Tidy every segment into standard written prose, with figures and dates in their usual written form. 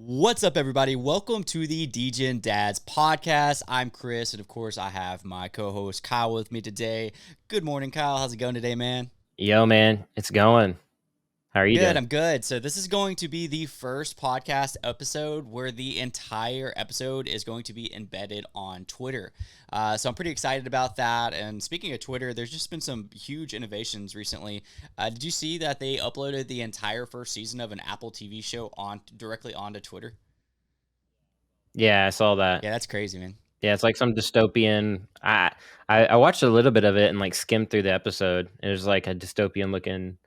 What's up, everybody? Welcome to the Degen Dads podcast. I'm Chris, and of course, I have my co-host Kyle with me today. Good morning, Kyle. How's it going today, man? Yo, man, it's going. How are you Good, doing? I'm good. So this is going to be the first podcast episode where the entire episode is going to be embedded on Twitter. So I'm pretty excited about that. And speaking of Twitter, there's just been some huge innovations recently. Did you see that they uploaded the entire first season of an Apple TV show directly onto Twitter? Yeah, I saw that. Yeah, that's crazy, man. Yeah, it's like some dystopian. I watched a little bit of it and like skimmed through the episode. It was like a dystopian looking.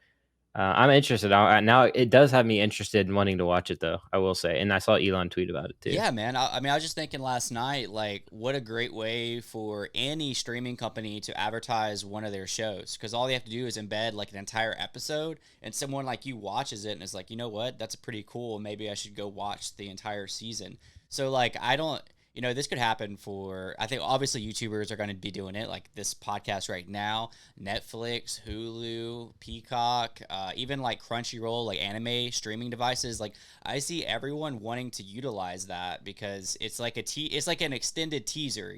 I'm interested now. It does have me interested in wanting to watch it though. I will say, and I saw Elon tweet about it too. Yeah, man. I mean, I was just thinking last night, like, what a great way for any streaming company to advertise one of their shows. Because all they have to do is embed like an entire episode, and someone like you watches it and is like, you know what, that's pretty cool. Maybe I should go watch the entire season. So, like, I don't, this could happen for, I think obviously YouTubers are going to be doing it, like this podcast right now, Netflix, Hulu, Peacock, even like Crunchyroll, like anime streaming devices. Like, I see everyone wanting to utilize that because it's like an extended teaser,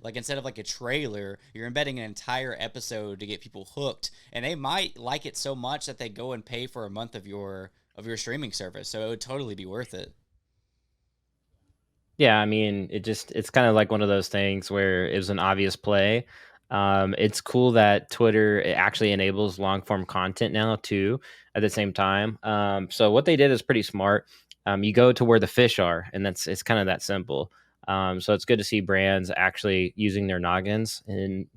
Like instead of like a trailer, you're embedding an entire episode to get people hooked, and they might like it so much that they go and pay for a month of your streaming service. So it would totally be worth it. Yeah, I mean, it's kind of like one of those things where it was an obvious play. It's cool that Twitter it actually enables long form content now too. At the same time, so what they did is pretty smart. You go to where the fish are, and it's kind of that simple. So it's good to see brands actually using their noggins and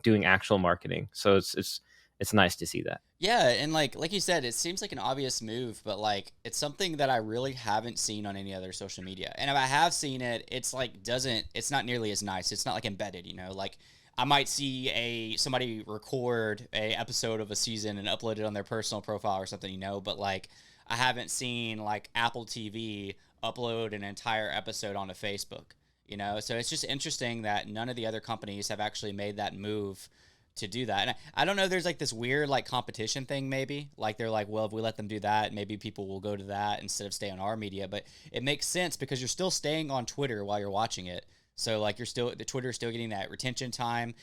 doing actual marketing. So it's nice to see that. Yeah, and like you said, it seems like an obvious move, but like it's something that I really haven't seen on any other social media. And if I have seen it, it's not nearly as nice. It's not like embedded, Like I might see somebody record a episode of a season and upload it on their personal profile or something, but like I haven't seen like Apple TV upload an entire episode onto Facebook. So it's just interesting that none of the other companies have actually made that move to do that. And I don't know, there's like this weird like competition thing maybe. Like they're like, well, if we let them do that, maybe people will go to that instead of stay on our media. But it makes sense because you're still staying on Twitter while you're watching it. So like the Twitter is still getting that retention time.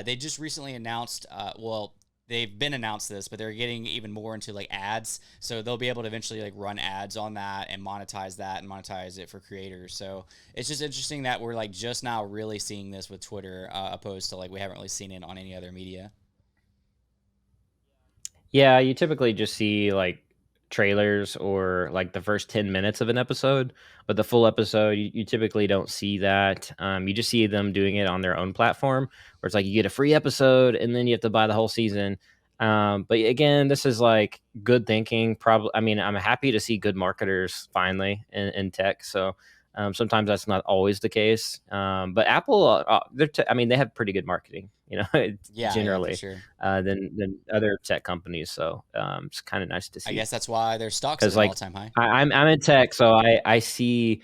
They just recently announced, well, they've been announced this, but they're getting even more into like ads. So they'll be able to eventually like run ads on that and monetize it for creators. So it's just interesting that we're like just now really seeing this with Twitter, opposed to like we haven't really seen it on any other media. Yeah, you typically just see like trailers or like the first 10 minutes of an episode, but the full episode, you typically don't see that. You just see them doing it on their own platform where it's like you get a free episode and then you have to buy the whole season. But again, this is like good thinking. Probably, I mean, I'm happy to see good marketers finally in tech. So sometimes that's not always the case. But Apple, I mean, they have pretty good marketing, Yeah, for generally sure. than other tech companies. So it's kind of nice to I see guess that's why their stocks at because an like all-time high. I'm in tech, so I see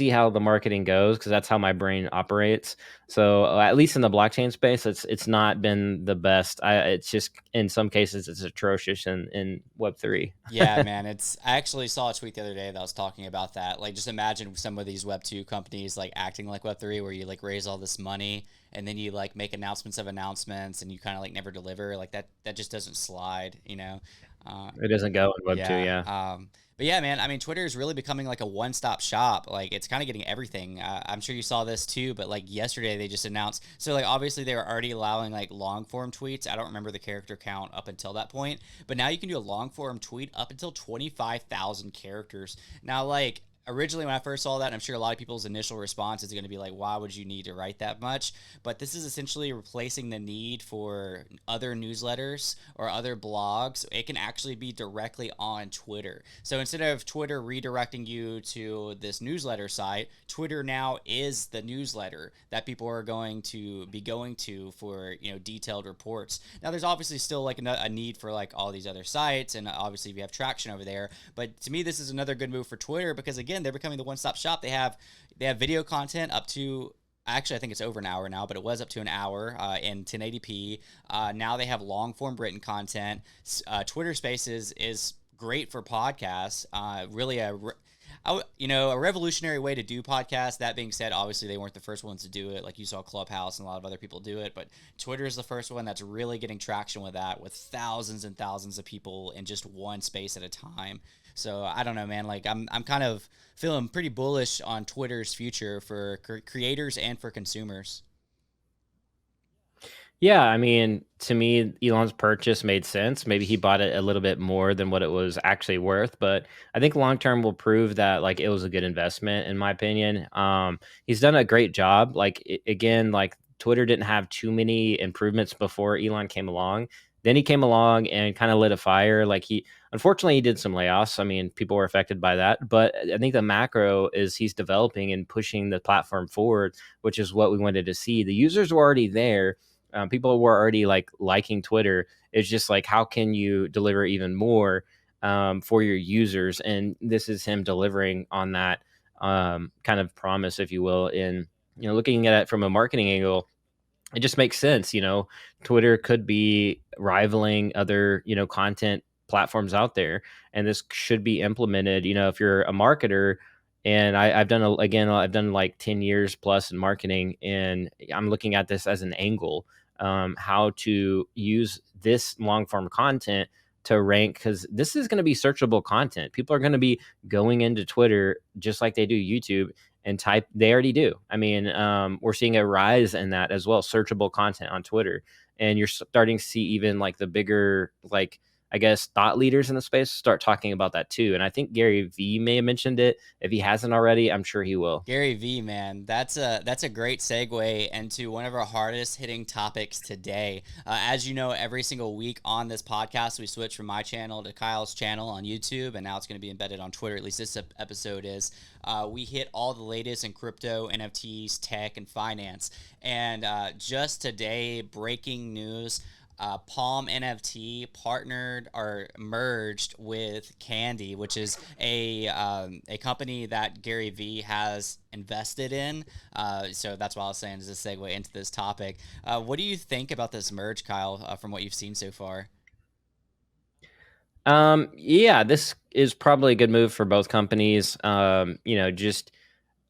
how the marketing goes because that's how my brain operates. So at least in the blockchain space, it's not been the best. It's just in some cases it's atrocious in Web3. Yeah, man. I actually saw a tweet the other day that was talking about that. Like, just imagine some of these Web2 companies like acting like Web3, where you like raise all this money and then you like make announcements of announcements and you kind of like never deliver. Like that just doesn't slide. Uh, It doesn't go in Web2, Yeah. yeah. But yeah, man, I mean, Twitter is really becoming like a one-stop shop. Like, it's kind of getting everything. I'm sure you saw this too, but like yesterday they just announced. So like obviously they were already allowing like long-form tweets. I don't remember the character count up until that point, but now you can do a long-form tweet up until 25,000 characters. Now, like, originally when I first saw that, I'm sure a lot of people's initial response is going to be like, why would you need to write that much? But this is essentially replacing the need for other newsletters or other blogs. It can actually be directly on Twitter. So instead of Twitter redirecting you to this newsletter site, Twitter now is the newsletter that people are going to be going to for, detailed reports. Now there's obviously still like a need for like all these other sites, and obviously we have traction over there, but to me this is another good move for Twitter because again, they're becoming the one-stop shop. They have video content up to, actually I think it's over an hour now, but it was up to an hour in 1080p. Now they have long-form written content. Twitter Spaces is great for podcasts. A revolutionary way to do podcasts. That being said, obviously they weren't the first ones to do it. Like you saw Clubhouse and a lot of other people do it, but Twitter is the first one that's really getting traction with that, with thousands and thousands of people in just one space at a time. So I don't know, man. Like I'm kind of feeling pretty bullish on Twitter's future for creators and for consumers. Yeah, I mean, to me, Elon's purchase made sense. Maybe he bought it a little bit more than what it was actually worth, but I think long term will prove that like it was a good investment, in my opinion. He's done a great job. Like again, like Twitter didn't have too many improvements before Elon came along. Then he came along and kind of lit a fire. Like unfortunately, he did some layoffs. I mean, people were affected by that, but I think the macro is he's developing and pushing the platform forward, which is what we wanted to see. The users were already there. People were already like liking Twitter. It's just like, how can you deliver even more for your users? And this is him delivering on that kind of promise, if you will. In looking at it from a marketing angle, it just makes sense. Twitter could be rivaling other content platforms out there, and this should be implemented. If you're a marketer, and I've done like 10 years plus in marketing, and I'm looking at this as an angle, how to use this long form content to rank, because this is going to be searchable content. People are going to be going into Twitter just like they do YouTube and type. They already do. I mean, we're seeing a rise in that as well, searchable content on Twitter. And you're starting to see even like the bigger, like, I guess, thought leaders in the space start talking about that too. And I think Gary Vee may have mentioned it. If he hasn't already, I'm sure he will. Gary Vee, man, that's a great segue into one of our hardest hitting topics today. As you know, every single week on this podcast, we switch from my channel to Kyle's channel on YouTube, and now it's going to be embedded on Twitter. At least this episode is. We hit all the latest in crypto, NFTs, tech, and finance. And just today, breaking news. Palm NFT partnered or merged with Candy, which is a company that Gary Vee has invested in. So that's why I was saying is a segue into this topic. What do you think about this merge, Kyle, from what you've seen so far? Yeah, this is probably a good move for both companies. Just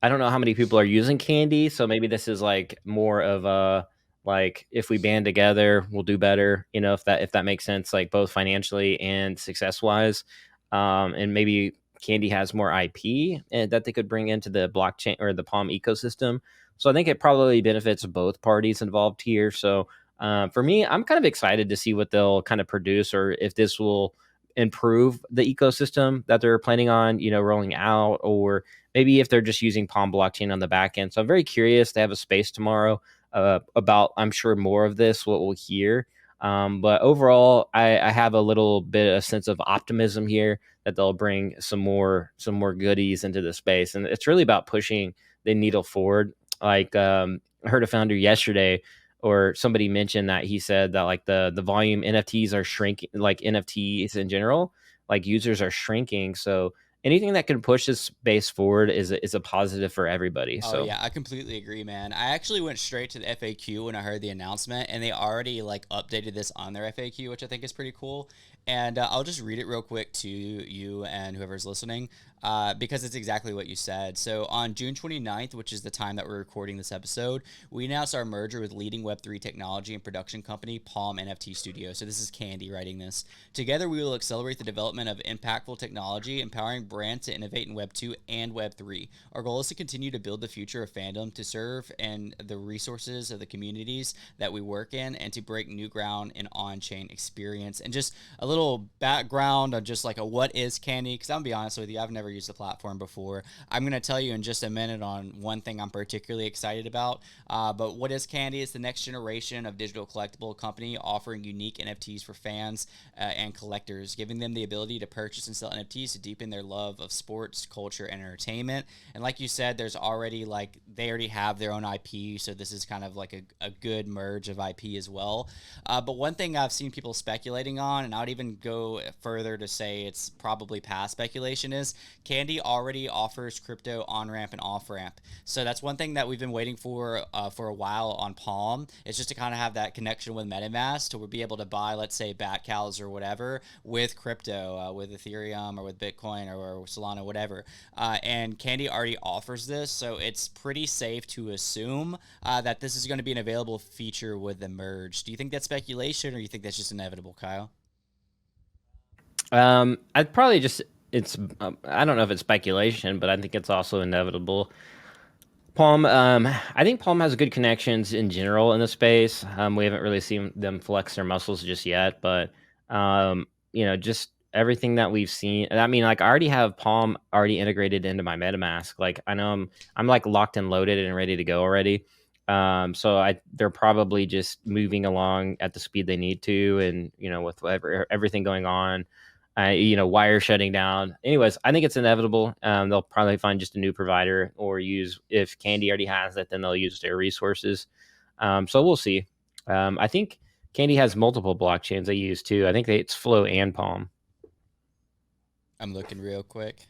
I don't know how many people are using Candy, so maybe this is like more of a, like, if we band together, we'll do better. If that makes sense, like both financially and success wise. And maybe Candy has more IP that they could bring into the blockchain or the Palm ecosystem. So I think it probably benefits both parties involved here. So for me, I'm kind of excited to see what they'll kind of produce, or if this will improve the ecosystem that they're planning on, rolling out, or maybe if they're just using Palm blockchain on the back end. So I'm very curious. They have a space tomorrow about, I'm sure, more of this, what we'll hear. But overall, I have a little bit of sense of optimism here that they'll bring some more goodies into the space, and it's really about pushing the needle forward. Like, I heard a founder yesterday, or somebody mentioned that he said that like the volume NFTs are shrinking, like NFTs in general, like users are shrinking. So anything that can push this space forward is a positive for everybody. Oh So yeah, I completely agree, man. I actually went straight to the FAQ when I heard the announcement, and they already like updated this on their FAQ, which I think is pretty cool. And I'll just read it real quick to you and whoever's listening, because it's exactly what you said. So on June 29th, which is the time that we're recording this episode, we announced our merger with leading Web3 technology and production company Palm NFT Studio. So this is Candy writing this. Together, we will accelerate the development of impactful technology, empowering brands to innovate in Web2 and Web3. Our goal is to continue to build the future of fandom, to serve and the resources of the communities that we work in, and to break new ground in on-chain experience. And just a little background on just like a what is Candy, because I'm gonna be honest with you, I've never used the platform before. I'm gonna tell you in just a minute on one thing I'm particularly excited about. But what is Candy? Is the next generation of digital collectible company offering unique NFTs for fans and collectors, giving them the ability to purchase and sell NFTs to deepen their love of sports, culture, and entertainment. And like you said, there's already like they already have their own IP, so this is kind of like a good merge of IP as well. But one thing I've seen people speculating on, and I would even go further to say it's probably past speculation, is Candy already offers crypto on ramp and off ramp. So that's one thing that we've been waiting for a while on Palm. It's just to kind of have that connection with MetaMask to be able to buy, let's say, bat cows or whatever with crypto, with Ethereum or with Bitcoin or Solana, whatever. And Candy already offers this, so it's pretty safe to assume that this is going to be an available feature with the merge. Do you think that's speculation, or do you think that's just inevitable, Kyle? I'd probably just it's I don't know if it's speculation, but I think it's also inevitable. Palm, I think Palm has good connections in general in the space. We haven't really seen them flex their muscles just yet, but just everything that we've seen. I mean, like I already have Palm already integrated into my MetaMask. Like I know I'm like locked and loaded and ready to go already. So they're probably just moving along at the speed they need to, and with everything going on, wire shutting down. Anyways, I think it's inevitable. They'll probably find just a new provider or use, if Candy already has it, then they'll use their resources. So we'll see. I think Candy has multiple blockchains they use too. I think it's Flow and Palm. I'm looking real quick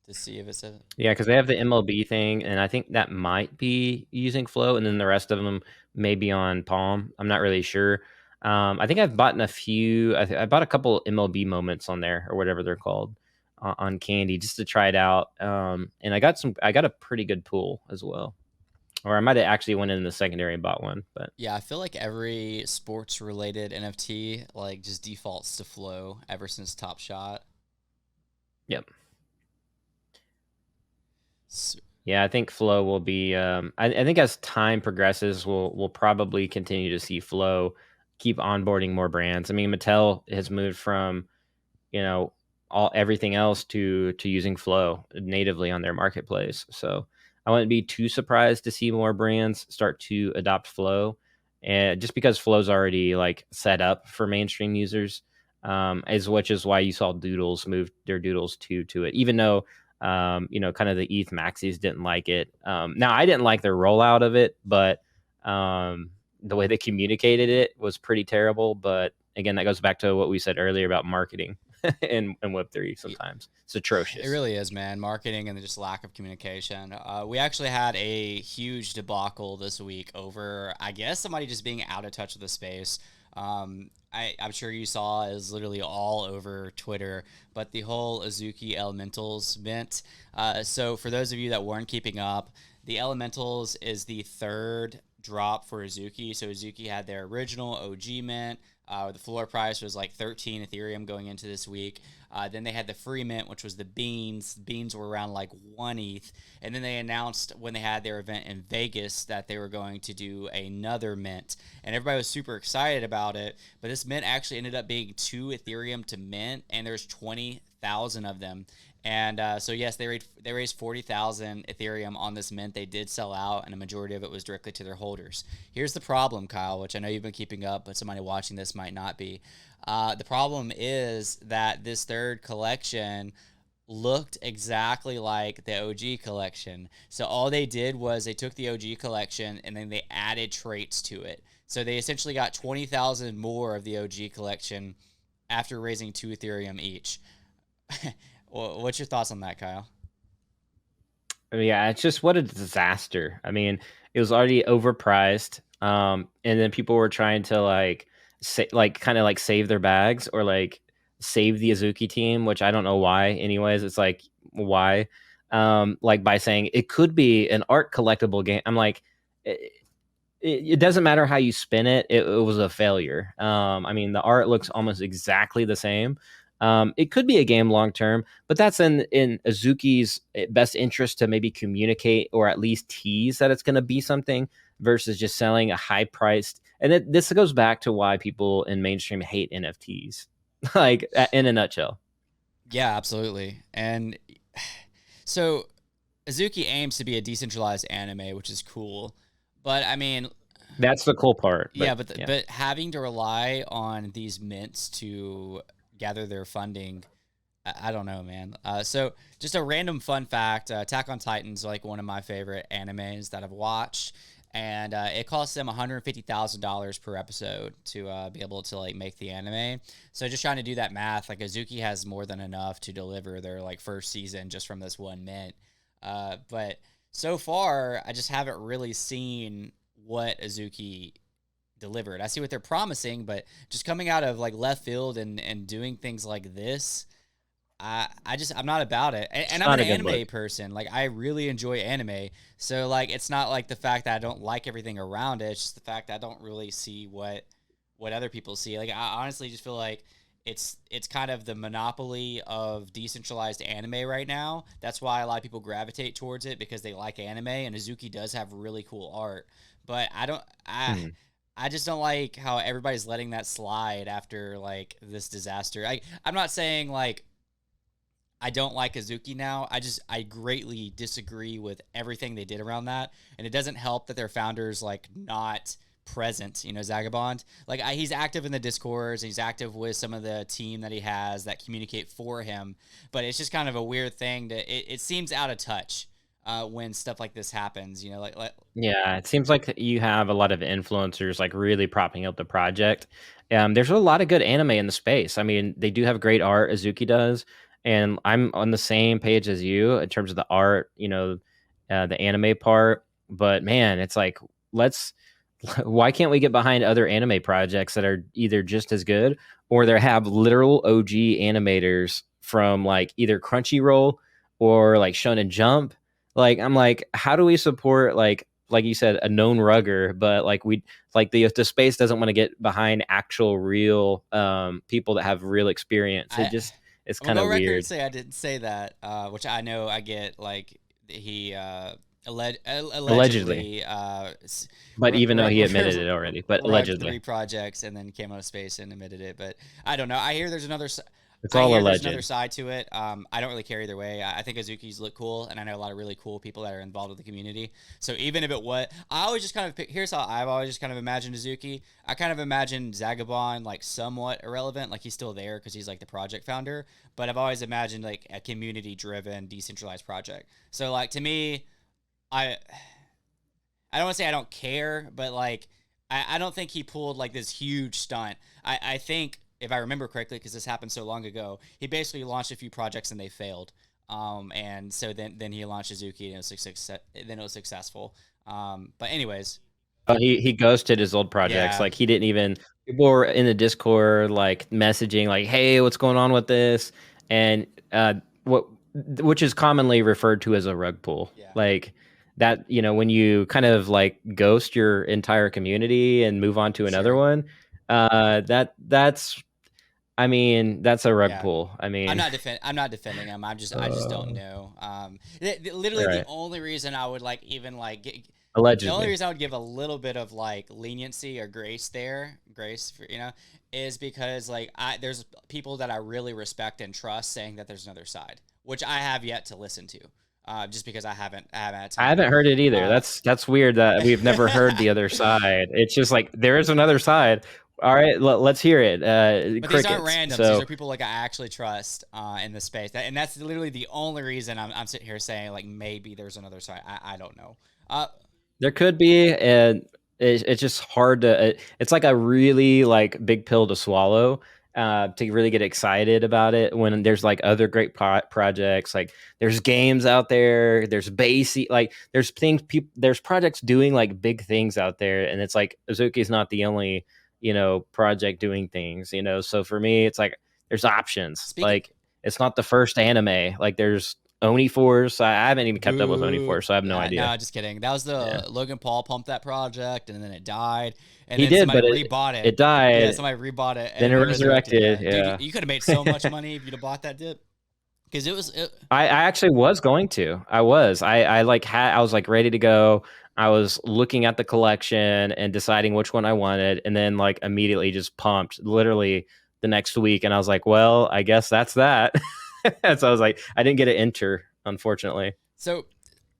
to see if it's a. Yeah, because they have the MLB thing, and I think that might be using Flow, and then the rest of them may be on Palm. I'm not really sure. I think I've bought a few. I bought a couple MLB moments on there, or whatever they're called, on Candy, just to try it out. And I got a pretty good pool as well, or I might have actually went in the secondary and bought one. But Yeah, I feel like every sports related NFT like just defaults to Flow ever since Top Shot. yep. S- Yeah, I think Flow will be. I think as time progresses, we'll probably continue to see Flow keep onboarding more brands. I mean, Mattel has moved from you know everything else to using Flow natively on their marketplace. So I wouldn't be too surprised to see more brands start to adopt Flow, and just because Flow's already like set up for mainstream users, as which is why you saw Doodles move their Doodles to it, even though kind of the ETH maxis didn't like it. Now I didn't like their rollout of it, but the way they communicated it was pretty terrible. But again, that goes back to what we said earlier about marketing in Web3. Sometimes it's It atrocious. really is, man. Marketing and just lack of communication. We actually had a huge debacle this week over, I guess, somebody just being out of touch with the space. I'm sure you saw is literally all over Twitter, but the whole Azuki Elementals mint. So for those of you that weren't keeping up, the Elementals is the third drop for Azuki. So Azuki had their original OG mint. The floor price was like 13 Ethereum going into this week. Then they had the free mint, which was the beans. Beans were around like 1 ETH. And then they announced when they had their event in Vegas that they were going to do another mint. And everybody was super excited about it. But this mint actually ended up being 2 Ethereum to mint, and there's 20,000 of them. And so, yes, they raised 40,000 Ethereum on this mint. They did sell out, and a majority of it was directly to their holders. Here's the problem, Kyle, which I know you've been keeping up, but somebody watching this might not be. The problem is that this third collection looked exactly like the OG collection. So all they did was they took the OG collection and then they added traits to it. So they essentially got 20,000 more of the OG collection after raising 2 Ethereum each. What's your thoughts on that, Kyle? Yeah, it's just what a disaster. I mean, it was already overpriced, and then people were trying to kind of like save their bags or like save the Azuki team, which I don't know why. Anyways, it's like why, like by saying it could be an art collectible game. I'm like, it doesn't matter how you spin it. It was a failure. I mean, the art looks almost exactly the same. It could be a game long term, but that's in Azuki's best interest to maybe communicate or at least tease that it's going to be something versus just selling a high priced. And this goes back to why people in mainstream hate NFTs, like in a nutshell. Yeah, absolutely. And so Azuki aims to be a decentralized anime, which is cool. But I mean, That's the cool part. yeah, But but yeah, but having to rely on these mints to gather their funding, I don't know, man. So just a random fun fact: Attack on Titan's like one of my favorite animes that I've watched, and it costs them $150,000 per episode to be able to like make the anime. So just trying to do that math, like Azuki has more than enough to deliver their like first season just from this one mint. But so far, I just haven't really seen what Azuki delivered. I see what they're promising, but just coming out of like left field and doing things like this, I'm not about it. And I'm an Not a good look. anime person. Like I really enjoy anime. So like it's not like the fact that I don't like everything around it. It's just the fact that I don't really see what other people see. Like I honestly just feel like it's kind of the monopoly of decentralized anime right now. That's why a lot of people gravitate towards it because they like anime, and Azuki does have really cool art. But I just don't like how everybody's letting that slide after like this disaster. I'm not saying like I don't like Azuki now. I greatly disagree with everything they did around that, and it doesn't help that their founders like not present. Zagabond, like he's active in the discourse, he's active with some of the team that he has that communicate for him, but it's just kind of a weird thing it seems out of touch when stuff like this happens. Yeah, it seems like you have a lot of influencers like really propping up the project. There's a lot of good anime in the space. I mean, they do have great art, Azuki does, and I'm on the same page as you in terms of the art, the anime part. But man, it's like let's why can't we get behind other anime projects that are either just as good or they have literal OG animators from like either Crunchyroll or like Shonen Jump? Like I'm like, how do we support like you said, a known rugger, but like we like the space doesn't want to get behind actual real people that have real experience. I It's will kind go of record and weird. say I didn't say that, which I know I get like he Allegedly, allegedly but even though he admitted it already, but wrecked allegedly, 3 projects and then came out of space and admitted it. But I don't know. I hear there's another. it's I all hear there's another alleged. side to it. I don't really care either way. I think Azuki's look cool, and I know a lot of really cool people that are involved with the community. So even if it was, I always just kind of here's how I've always just kind of imagined Azuki. I kind of imagine Zagabond like somewhat irrelevant, like he's still there because he's like the project founder. But I've always imagined like a community-driven, decentralized project. So like to me, I I don't want to say I don't care, but like I don't think he pulled like this huge stunt. I think if I remember correctly, because this happened so long ago, he basically launched a few projects and they failed. And so then he launched Suzuki and then it was successful. But anyways, Oh, he ghosted his old projects. yeah, Like he didn't even people were in the Discord like messaging like, "Hey, what's going on with this?" And what which is commonly referred to as a rug pull. yeah, Like that, when you kind of like ghost your entire community and move on to another sure, one, that's I mean, that's a rug yeah. pull. I mean, I'm not defending him. I just don't uh, know. Literally the right. only reason I would like even like the only Allegedly. reason I would give a little bit of like leniency or grace for is because like there's people that I really respect and trust saying that there's another side, which I have yet to listen to, just because I haven't had I time. haven't heard it either. Uh, That's weird that we've never heard the other side. It's just like there is another side. All right, let's hear it. but these aren't Crickets. randoms. These So are people like I actually trust in the space, and that's literally the only reason I'm sitting here saying like maybe there's another side. I don't know. Uh, there could be, and it's just hard to. It's like a really like big pill to swallow to really get excited about it when there's like other great projects. Like there's games out there. There's basic like there's things people there's projects doing like big things out there, and it's like Azuki's not the only project doing things. So for me, it's like there's options. speaking. Like it's not the first anime. Like there's Oni Force. I haven't even kept up with Oni Boo. Force, so I have no idea. No, just kidding. That was Yeah. the Logan Paul pumped that project, and then it died, and He then did, somebody but rebought it. it Yeah, died, somebody rebought it then and it then resurrected. resurrected. Yeah, dude, Yeah. you could have made so much money if you'd have bought that dip, because it was. I actually was going to. I was. I like I was like ready to go. I was looking at the collection and deciding which one I wanted, and then like immediately just pumped literally the next week. And I was like, well, I guess that's that. So I was like, I didn't get to enter, unfortunately. So,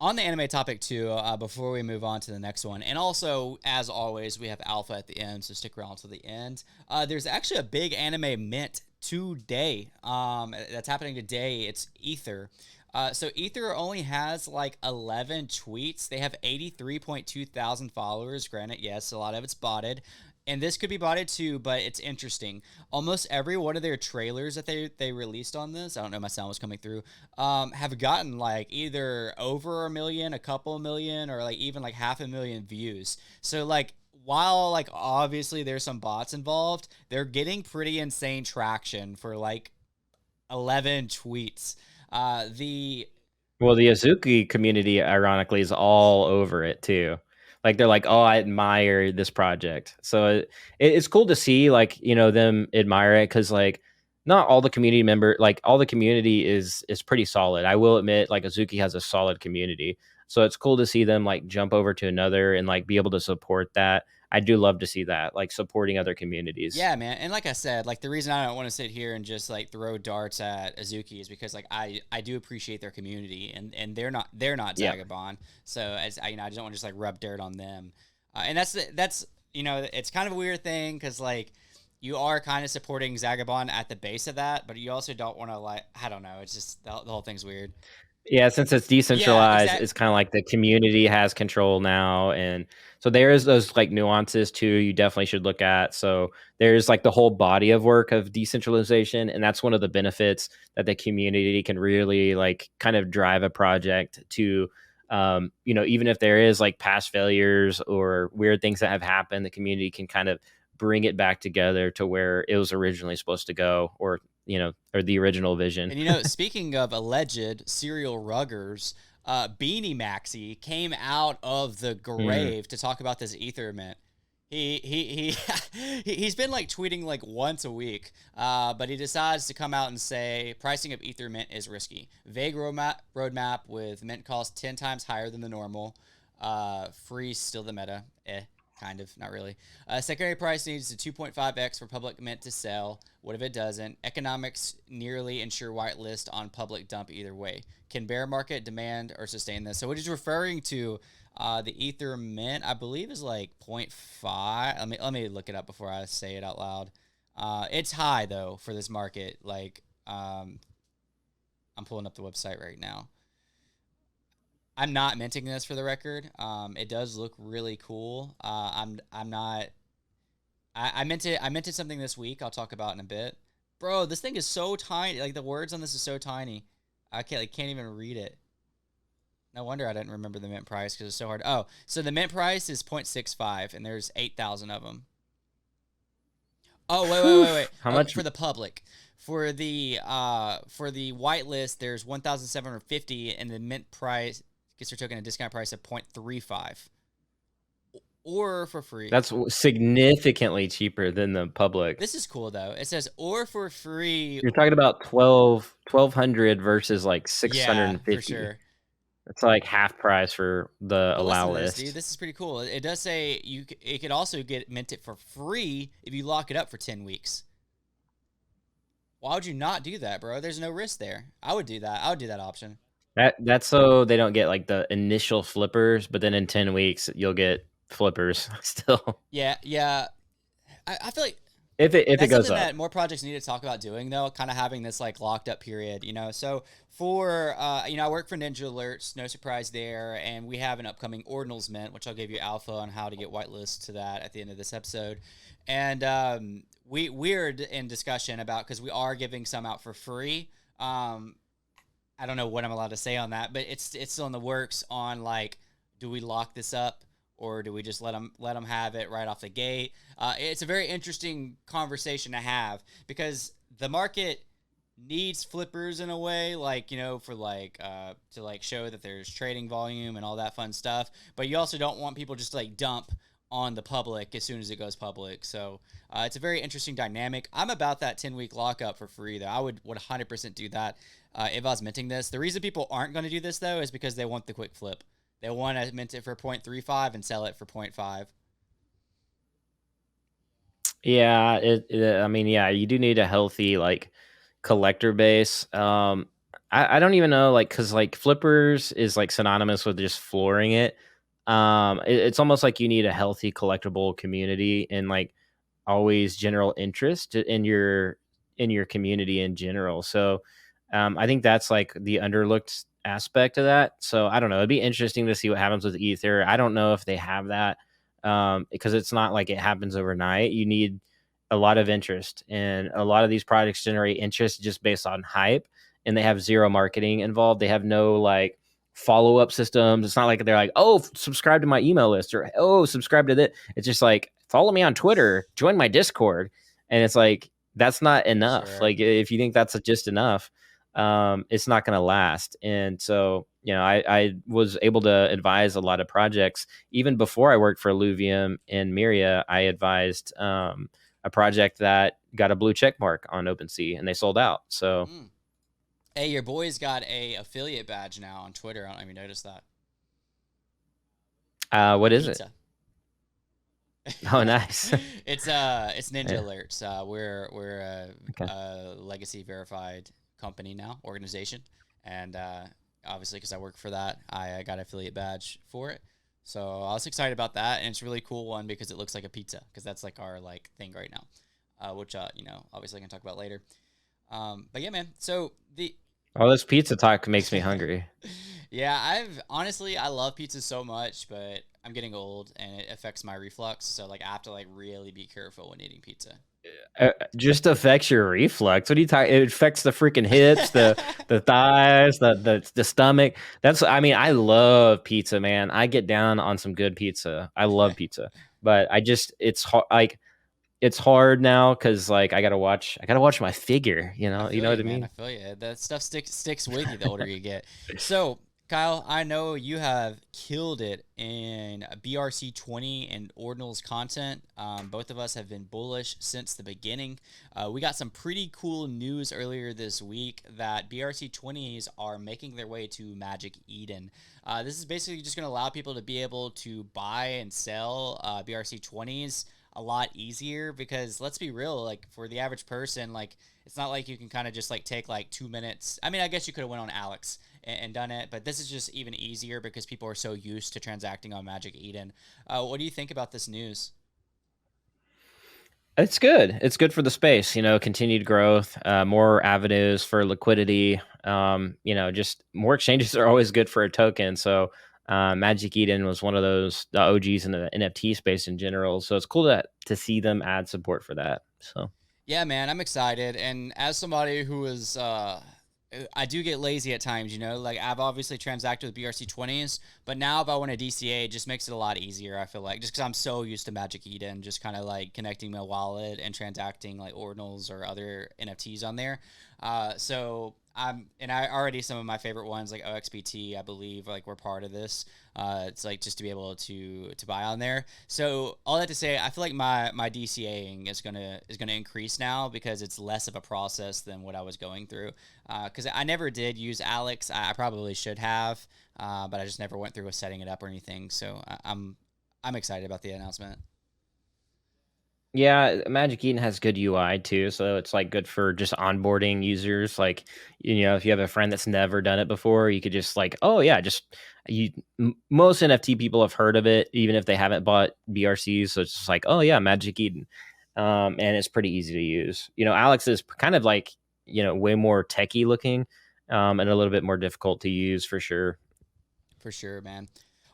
on the anime topic too, before we move on to the next one, and also as always, we have Alpha at the end, so stick around to the end. There's actually a big anime mint today. That's happening today. It's Ether. So Ether only has like 11 tweets. They have 83.2 thousand followers. Granted, yes, a lot of it's botted. And this could be botted too, but it's interesting. Almost every one of their trailers that they released on this, I don't know, my sound was coming through, have gotten like either over a million, a couple million, or like even like 500,000 views. So like while like obviously there's some bots involved, they're getting pretty insane traction for like 11 tweets. The Well, the Azuki community, ironically, is all over it too. Like they're like, "Oh, I admire this project." So it's cool to see, like, them admire it, because like not all the community member, like all the community is pretty solid. I will admit, like Azuki has a solid community, so it's cool to see them like jump over to another and like be able to support that. I do love to see that, like supporting other communities. Yeah, man. And like I said, like the reason I don't want to sit here and just like throw darts at Azuki is because like I do appreciate their community, and they're not Yeah. Zagabond. So as I I just don't want to just like rub dirt on them. And that's it's kind of a weird thing because like you are kind of supporting Zagabond at the base of that, but you also don't want to like I don't know. It's just the whole thing's weird. Yeah, since it's Yeah, decentralized, exact. it's kind of like the community has control now, and so there is those like nuances too. You definitely should look at. So there's like the whole body of work of decentralization, and that's one of the benefits that the community can really like kind of drive a project to. Even if there is like past failures or weird things that have happened, the community can kind of bring it back together to where it was originally supposed to go, or the original vision. And speaking of alleged serial ruggers, Beanie Maxi came out of the Mm. grave to talk about this ether mint. He's been like tweeting like once a week, but he decides to come out and say pricing of ether mint is risky. Vague roadmap with mint cost 10 times higher than the normal. Free still the meta. Kind of, not really. Secondary price needs a 2.5x for public mint to sell. What if it doesn't? Economics nearly ensure whitelist on public dump either way. Can bear market demand or sustain this? So what he's referring to, the ether mint, I believe, is like point 0.5. Let me look it up before I say it out loud. It's high though for this market. Like, I'm pulling up the website right now. I'm not minting this for the record. It does look really cool. I'm not. I minted something this week. I'll talk about in a bit. Bro, this thing is so tiny. Like the words on this is so tiny. I can't even read it. No wonder I didn't remember the mint price because it's so hard. Oh, so the mint price is 0.65 and there's 8,000 of them. Oh, wait. How Oh, much? for the public. For the whitelist, there's 1,750 and the mint price gets your token a discount price of 0.35 or for free. That's significantly cheaper than the public. This is cool though. It says or for free. You're talking about 1,200 versus like Yeah, for 650. sure. It's like half price for the But listen allow to this, dude. list. This is pretty cool. It does say it could also get minted for free if you lock it up for 10 weeks. Why would you not do that, bro? There's no risk there. I would do that. I would do that option. That's so they don't get like the initial flippers, but then in 10 weeks you'll get flippers still. Yeah, yeah. I feel like If it that's goes something up. that more projects need to talk about doing though, kind of having this like locked up period. So for I work for Ninja Alerts, no surprise there, and we have an upcoming Ordinals mint, which I'll give you alpha on how to get whitelist to that at the end of this episode. And we're in discussion about because we are giving some out for free. I don't know what I'm allowed to say on that, but it's still in the works on like, do we lock this up or do we just let them have it right off the gate? It's a very interesting conversation to have because the market needs flippers in a way, like for like to like show that there's trading volume and all that fun stuff. But you also don't want people just to like dump on the public as soon as it goes public. So it's a very interesting dynamic. I'm about that 10-week lockup for free though. I would 100% do that if I was minting this. The reason people aren't going to do this though is because they want the quick flip. They want to mint it for 0.35 and sell it for 0.5. Yeah, I mean, yeah, you do need a healthy like collector base. I don't even know, like, cause like flippers is like synonymous with just flooring it. It's almost like you need a healthy collectible community and like always general interest in your community in general. So, I think that's like the underlooked aspect of that. So I don't know. It'd be interesting to see what happens with Ether. I don't know if they have that, because it's not like it happens overnight. You need a lot of interest, and a lot of these projects generate interest just based on hype, and they have zero marketing involved. They have no like follow up systems. It's not like they're like, oh, subscribe to my email list, or oh, subscribe to that. It's just like, follow me on Twitter, join my Discord, and it's like that's not enough. Sure. Like if you think that's just enough, it's not going to last. And so, I was able to advise a lot of projects even before I worked for Illuvium and Miria. I advised a project that got a blue check mark on OpenSea, and they sold out. So, Mm. Hey, your boy's got a affiliate badge now on Twitter. I don't know if you noticed that. what is it? Pizza. Oh, Yeah, nice. it's Ninja Yeah. Alerts. We're Okay. a legacy verified company now, organization, and obviously because I work for that, I got an affiliate badge for it. So I was excited about that, and it's a really cool one because it looks like a pizza, because that's like our like thing right now, which obviously I can talk about later. But yeah, man. So the All this pizza talk makes me hungry. yeah, I've honestly I love pizza so much, but I'm getting old and it affects my reflux. So like I have to like really be careful when eating pizza. Just affects your reflux. What are you talking? It affects the freaking hips, the thighs, the stomach. I mean, I love pizza, man. I get down on some good pizza. I love pizza, but it's hard. Like it's hard now because like I gotta watch my figure. I You feel know what you, I man. I mean? feel you. That stuff sticks with you the older you get. So, Kyle, I know you have killed it in BRC20 and Ordinals content. Both of us have been bullish since the beginning. We got some pretty cool news earlier this week that BRC20s are making their way to Magic Eden. This is basically just going to allow people to be able to buy and sell BRC20s a lot easier, because let's be real, like for the average person, like it's not like you can kind of just like take like 2 minutes. I mean, I guess you could have went on Alex and done it, but this is just even easier because people are so used to transacting on Magic Eden. What do you think about this news? It's good. It's good for the space, continued growth, more avenues for liquidity. Just more exchanges are always good for a token. So, Magic Eden was one of those the OGs in the NFT space in general. So it's cool to see them add support for that. So Yeah, man, I'm excited. And as somebody who is, I do get lazy at times, like I've obviously transacted with BRC20s, but now if I want a DCA, it just makes it a lot easier. I feel like just because I'm so used to Magic Eden, just kind of like connecting my wallet and transacting like Ordinals or other NFTs on there. And I already some of my favorite ones like OXBT, I believe, like we're part of this. It's like just to be able to buy on there. So all that to say, I feel like my DCAing is gonna increase now because it's less of a process than what I was going through. Because I never did use Alex. I probably should have, but I just never went through with setting it up or anything. So I'm excited about the announcement. yeah, Magic Eden has good UI too, so it's like good for just onboarding users. Like, if you have a friend that's never done it before, you could just like, oh yeah, just most NFT people have heard of it, even if they haven't bought BRCs. So it's just like, oh yeah, Magic Eden, and it's pretty easy to use. Alex is kind of like way more techy looking, and a little bit more difficult to use for sure. For sure, man.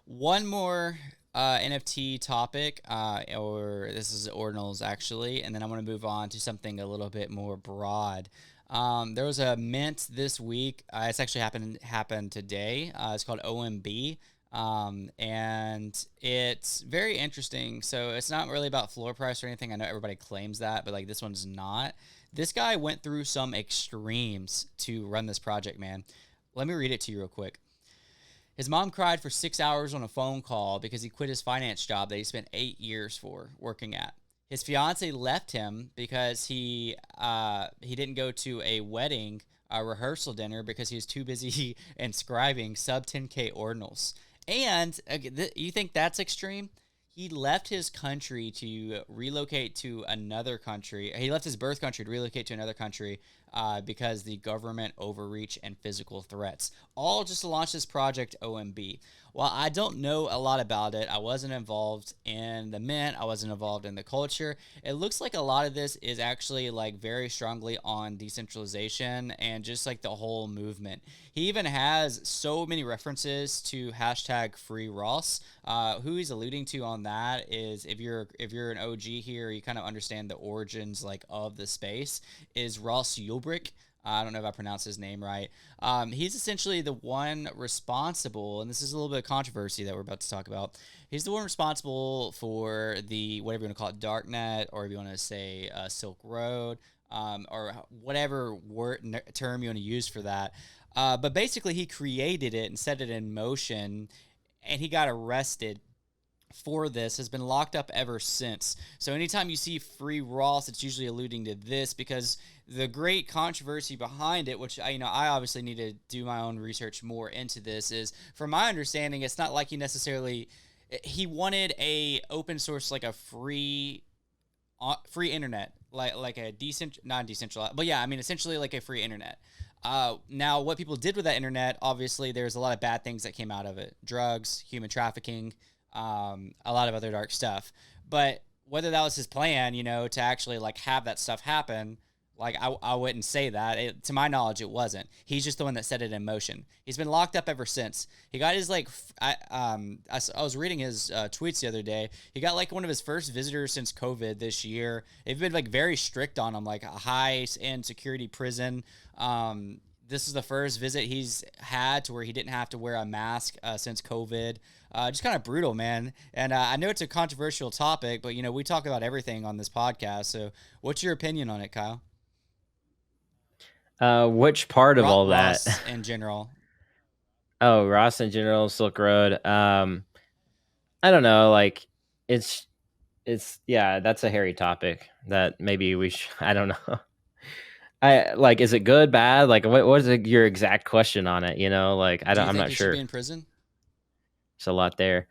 One more NFT topic, or this is Ordinals actually, and then I'm going to move on to something a little bit more broad. There was a mint this week. It's actually happened today. It's called OMB. And it's very interesting. So it's not really about floor price or anything. I know everybody claims that, but like this one's not. This guy went through some extremes to run this project, man. Let me read it to you real quick. His mom cried for 6 hours on a phone call because he quit his finance job that he spent 8 years for working at. His fiance left him because he didn't go to a wedding rehearsal dinner because he was too busy inscribing sub 10K ordinals. And you think that's extreme? He left his country to relocate to another country. He left his birth country to relocate to another country because the government overreach and physical threats, all just to launch this project OMB. While I don't know a lot about it, I wasn't involved in the mint, I wasn't involved in the culture. It looks like a lot of this is actually like very strongly on decentralization and just like the whole movement. He even has so many references to hashtag free Ross. Who he's alluding to on that is, if you're an OG here, you kind of understand the origins like of the space, is Ross Ulbrick. I don't know if I pronounced his name right. He's essentially the one responsible, and this is a little bit of controversy that we're about to talk about. He's the one responsible for the, whatever you want to call it, darknet, or if you want to say Silk Road, or whatever term you want to use for that. But basically, he created it and set it in motion, and he got arrested for this, has been locked up ever since. So anytime you see free Ross, it's usually alluding to this, because the great controversy behind it, which I obviously need to do my own research more into this, is from my understanding, it's not like he wanted a open source, like a free internet, like a decent, not decentralized, but yeah, I mean essentially like a free internet. Now, what people did with that internet, obviously, there's a lot of bad things that came out of it: drugs, human trafficking, a lot of other dark stuff. But whether that was his plan, to actually like have that stuff happen, like I wouldn't say that. To my knowledge, it wasn't. He's just the one that set it in motion. He's been locked up ever since. He got his I was reading his tweets the other day. He got like one of his first visitors since COVID this year. They've been like very strict on him, like a high end security prison. This is the first visit he's had to where he didn't have to wear a mask since COVID. Just kind of brutal, man. And I know it's a controversial topic, but we talk about everything on this podcast. So, what's your opinion on it, Kyle? Which part of all that? Ross in general. Oh, Ross in general, Silk Road. I don't know. Like, it's yeah, that's a hairy topic that maybe we should. I don't know. I like, is it good, bad? Like, what is your exact question on it? Like, Do you I'm think not he should sure. be in prison? There's a lot there.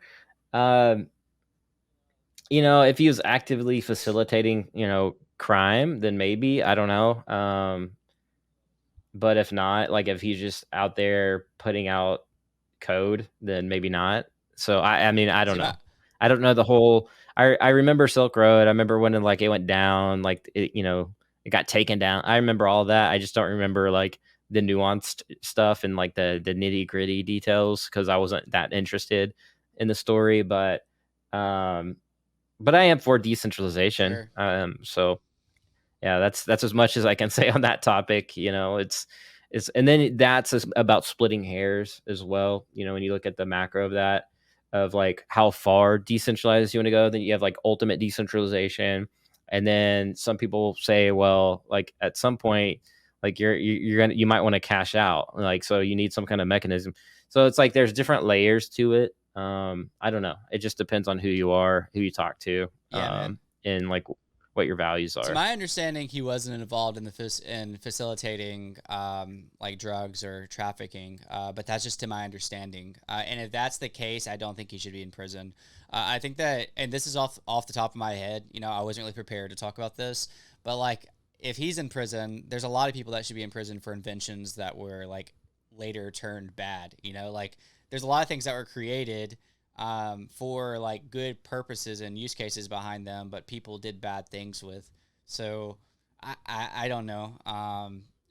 Um, if he was actively facilitating, crime, then maybe, I don't know. But if not, like if he's just out there putting out code, then maybe not. So I mean, I don't See, know. I don't know the whole. I remember Silk Road. I remember when like it went down, like it got taken down. I remember all that. I just don't remember like the nuanced stuff and like the nitty gritty details, because I wasn't that interested in the story. Um, but I am for decentralization. sure. So yeah, that's as much as I can say on that topic. It's and then that's about splitting hairs as well. When you look at the macro of that, of like how far decentralized you want to go, then you have like ultimate decentralization, and then some people say, well, like at some point, like you might want to cash out, like so you need some kind of mechanism. So it's like there's different layers to it. I don't know. It just depends on who you are, who you talk to, Yeah, man. and like what your values To are. my understanding, he wasn't involved in in facilitating like drugs or trafficking, but that's just to my understanding. And if that's the case, I don't think he should be in prison. I think that, and this is off the top of my head. I wasn't really prepared to talk about this, but like if he's in prison, there's a lot of people that should be in prison for inventions that were like later turned bad. Like there's a lot of things that were created for like good purposes and use cases behind them, but people did bad things with. So I don't know.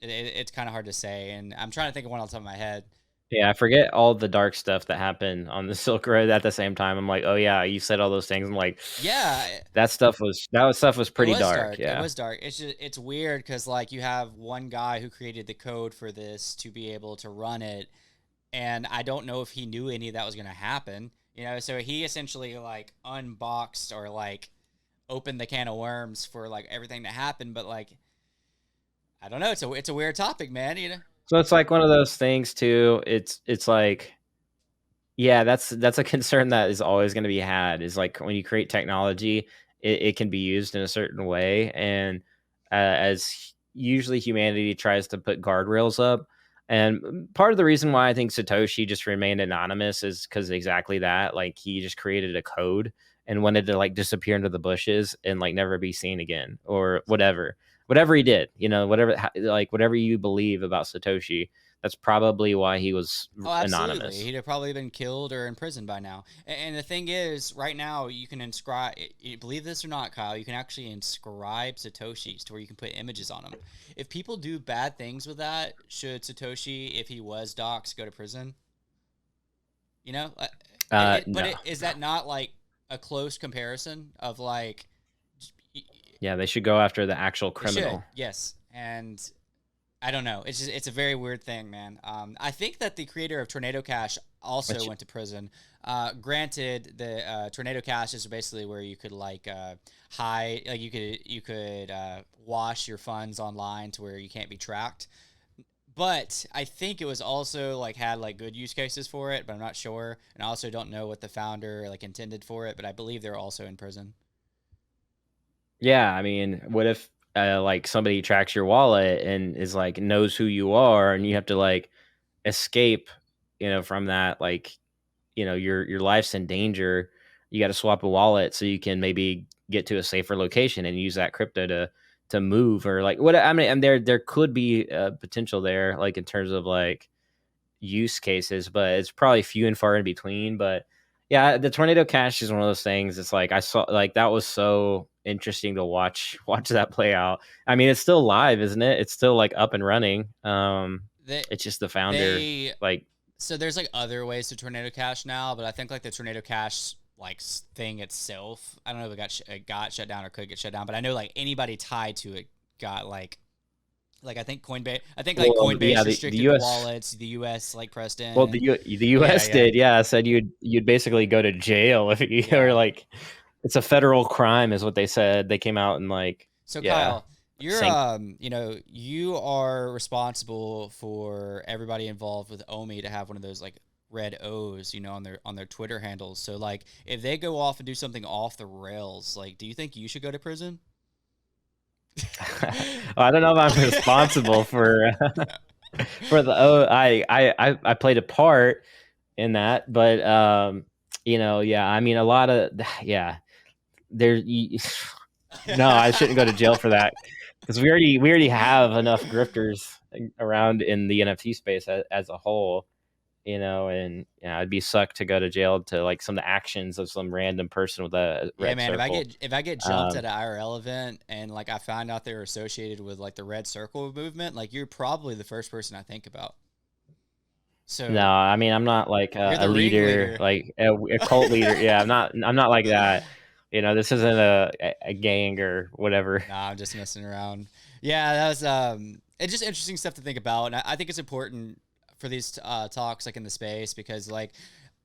It's kind of hard to say, and I'm trying to think of one on top of my head. Yeah, I forget all the dark stuff that happened on the Silk Road at the same time. I'm like, oh yeah, you said all those things. I'm like, Yeah, that stuff was it pretty was dark. dark. It Yeah. was dark. It's weird because like you have one guy who created the code for this to be able to run it, and I don't know if he knew any of that was going to happen. So he essentially like unboxed or like opened the can of worms for like everything to happen. But like I don't know. It's a weird topic, man. So it's like one of those things too. It's like, yeah, that's a concern that is always going to be had. Is like when you create technology, it can be used in a certain way, and as usually humanity tries to put guardrails up. And part of the reason why I think Satoshi just remained anonymous is because exactly that. Like he just created a code and wanted to like disappear into the bushes and like never be seen again or whatever. whatever he did, whatever you believe about Satoshi, that's probably why he was Oh, absolutely. anonymous. He'd have probably been killed or imprisoned by now. And the thing is, right now, you can inscribe, you believe this or not, Kyle, you can actually inscribe Satoshis to where you can put images on them. If people do bad things with that, should Satoshi, if he was doxxed, go to prison? You know? No. Is that not like a close comparison of like. Yeah, they should go after the actual They should, criminal. yes. And I don't know. It's a very weird thing, man. I think that the creator of Tornado Cash also went to prison. Granted, the Tornado Cash is basically where you could like hide, like you could wash your funds online to where you can't be tracked. But I think it was also like had like good use cases for it, but I'm not sure. And I also don't know what the founder like intended for it, but I believe they're also in prison. Yeah, I mean, what if like somebody tracks your wallet and is like knows who you are, and you have to like escape, from that, like, your life's in danger. You got to swap a wallet so you can maybe get to a safer location and use that crypto to move, or like what I mean. And there could be potential there, like in terms of like use cases, but it's probably few and far in between. But yeah, the Tornado Cash is one of those things. It's like I saw, like, that was so interesting to watch that play out. I mean, it's still live, isn't it? It's still like up and running. They It's just the founder, they like, So there's like other ways to Tornado Cash now, but I think like the Tornado Cash like thing itself, I don't know if it got shut down or could get shut down, but I know like anybody tied to it got like I think Coinbase, like well, yeah, Coinbase the restricted the US. wallets, the US like pressed Well, in. the Yeah, US yeah, did, yeah, said you'd basically go to jail if you or yeah. like it's a federal crime, is what they said. They came out and like, So yeah, Kyle, you're sank. you are responsible for everybody involved with Omi to have one of those like red O's, on their Twitter handles. So like if they go off and do something off the rails, like do you think you should go to prison? Well, I don't know if I'm responsible for for the I played a part in that, but yeah, I mean, a lot of yeah, there no, I shouldn't go to jail for that, because we already have enough grifters around in the NFT space as a whole. And it'd be sucked to go to jail to like some of the actions of some random person with a Yeah, red man. circle. If I get jumped Um, at an IRL event and like I find out they're associated with like the Red Circle movement, like you're probably the first person I think about. no, So I mean, I'm not like you're a the leader, ringleader. like a cult leader. Yeah, I'm not like that. This isn't a gang or whatever. Nah, I'm just messing around. Yeah, that was it's just interesting stuff to think about, and I think it's important for these talks like in the space because like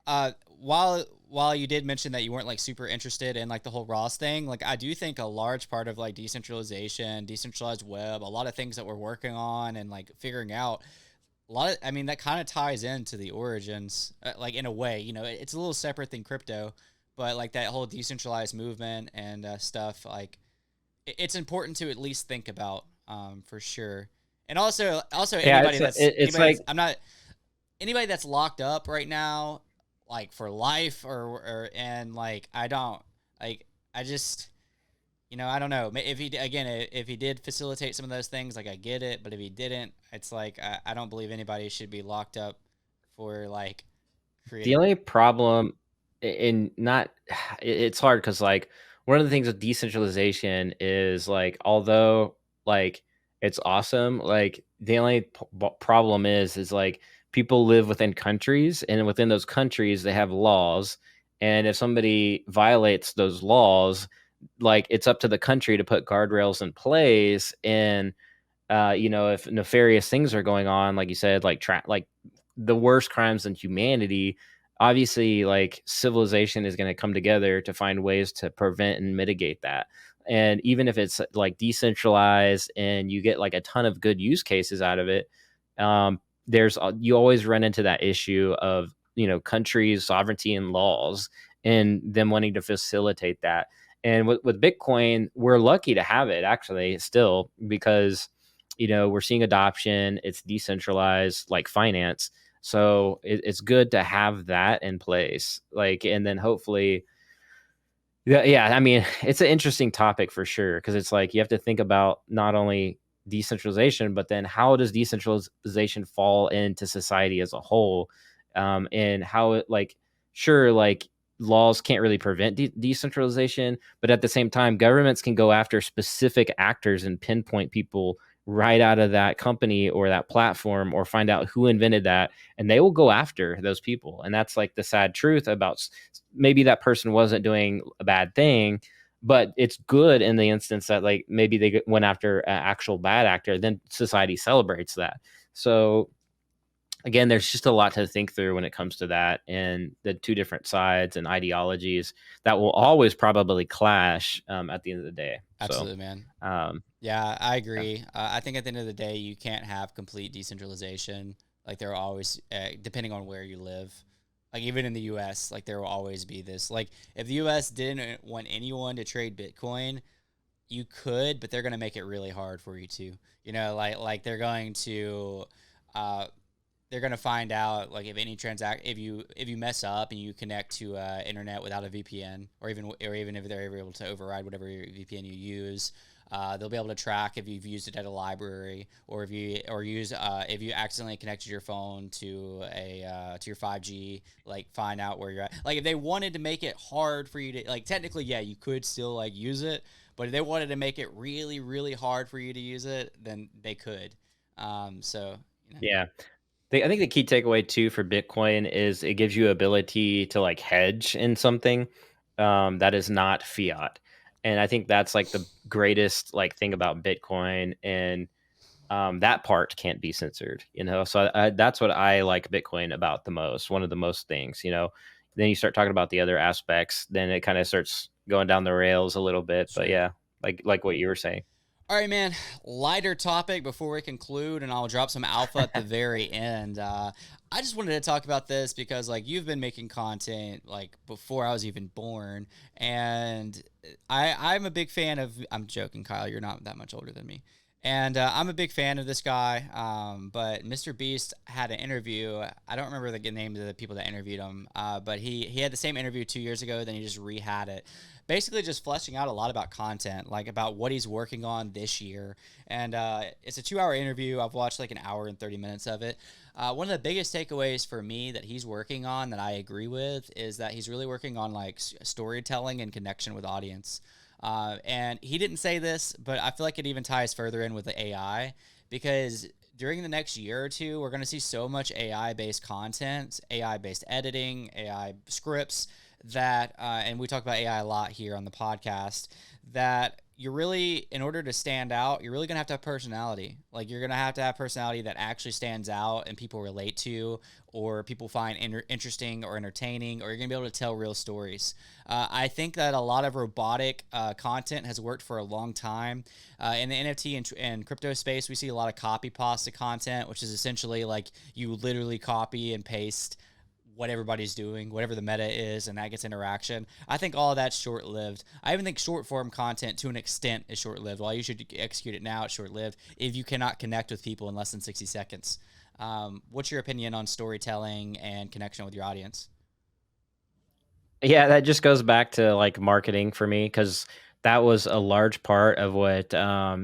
uh while you did mention that you weren't like super interested in like the whole Ross thing, like I do think a large part of like decentralization, decentralized web, a lot of things that we're working on and like figuring out a lot of, I mean, that kind of ties into the origins, like in a way, it's a little separate than crypto, but like that whole decentralized movement and stuff, like it's important to at least think about, for sure. And also Yeah, it's anybody that's, like I'm not, anybody that's locked up right now, like for life and like, I don't, like, I just, I don't know. If he again, if he did facilitate some of those things, like I get it. But if he didn't, it's like I don't believe anybody should be locked up for like the creating. only problem in not it's hard because like one of the things with decentralization is like, although like it's awesome, like the only problem is like people live within countries, and within those countries they have laws, and if somebody violates those laws, like it's up to the country to put guardrails in place. And if nefarious things are going on, like you said, like like the worst crimes in humanity, obviously, like civilization is going to come together to find ways to prevent and mitigate that. And even if it's like decentralized and you get like a ton of good use cases out of it, there's you always run into that issue of countries, sovereignty, and laws, and them wanting to facilitate that. And with Bitcoin, we're lucky to have it actually still, because we're seeing adoption. It's decentralized like finance. So it's good to have that in place. Like, and then hopefully, Yeah, I mean, it's an interesting topic for sure because it's like you have to think about not only decentralization, but then how does decentralization fall into society as a whole, and how it like sure like laws can't really prevent decentralization, but at the same time, governments can go after specific actors and pinpoint people right out of that company or that platform or find out who invented that, and they will go after those people. And that's like the sad truth about maybe that person wasn't doing a bad thing, but it's good in the instance that like maybe they went after an actual bad actor, then society celebrates that. So again, there's just a lot to think through when it comes to that and the two different sides and ideologies that will always probably clash at the end of the day. So Absolutely, man. um, Yeah, I yeah, agree. I think at the end of the day, you can't have complete decentralization. Like there will always, depending on where you live, like even in the U.S., like there will always be this. Like if the U.S. didn't want anyone to trade Bitcoin, you could, but they're going to make it really hard for you to. You know, like uh, they're going to find out like if any transact if you mess up and you connect to internet without a VPN, or even if they're ever able to override whatever VPN you use. They'll be able to track if you've used it at a library, or if you accidentally connected your phone to your 5G, like find out where you're at. Like if they wanted to make it hard for you to, like, technically, yeah, you could still like use it, but if they wanted to make it really really hard for you to use it, then they could. So you know, yeah. I think the key takeaway too for Bitcoin is it gives you ability to like hedge in something that is not fiat, and I think that's like the greatest like thing about Bitcoin, and that part can't be censored. You know, so that's what I like Bitcoin about the most. One of the most things, you know. Then you start talking about the other aspects, then it kind of starts going down the rails a little bit. But sure. yeah, like what you were saying. All right, man. Lighter topic before we conclude, and I'll drop some alpha at the very end. I just wanted to talk about this because, like, you've been making content like before I was even born, and I'm a big fan of. I'm joking, Kyle. You're not that much older than me, and I'm a big fan of this guy. But Mr. Beast had an interview. I don't remember the name of the people that interviewed him, but he had the same interview 2 years ago. Then he just re-had it, basically just fleshing out a lot about content, like about what he's working on this year. And it's a 2 hour interview. I've watched like an hour and 30 minutes of it. One of the biggest takeaways for me that he's working on that I agree with is that he's really working on like storytelling and connection with audience. And he didn't say this, but I feel like it even ties further in with the AI, because during the next year or two, we're going to see so much AI based content, AI based editing, AI scripts that, and we talk about AI a lot here on the podcast, that you're really, in order to stand out, you're really going to have personality. Like you're going to have personality that actually stands out and people relate to, or people find interesting or entertaining, or you're going to be able to tell real stories. I think that a lot of robotic content has worked for a long time. In the NFT and crypto space, we see a lot of copy pasta content, which is essentially like you literally copy and paste what everybody's doing, whatever the meta is, and that gets interaction. I think all of that's short lived. I even think short form content to an extent is short lived. While you should execute it now, it's short lived if you cannot connect with people in less than 60 seconds. What's your opinion on storytelling and connection with your audience? Yeah, that just goes back to like marketing for me because that was a large part of what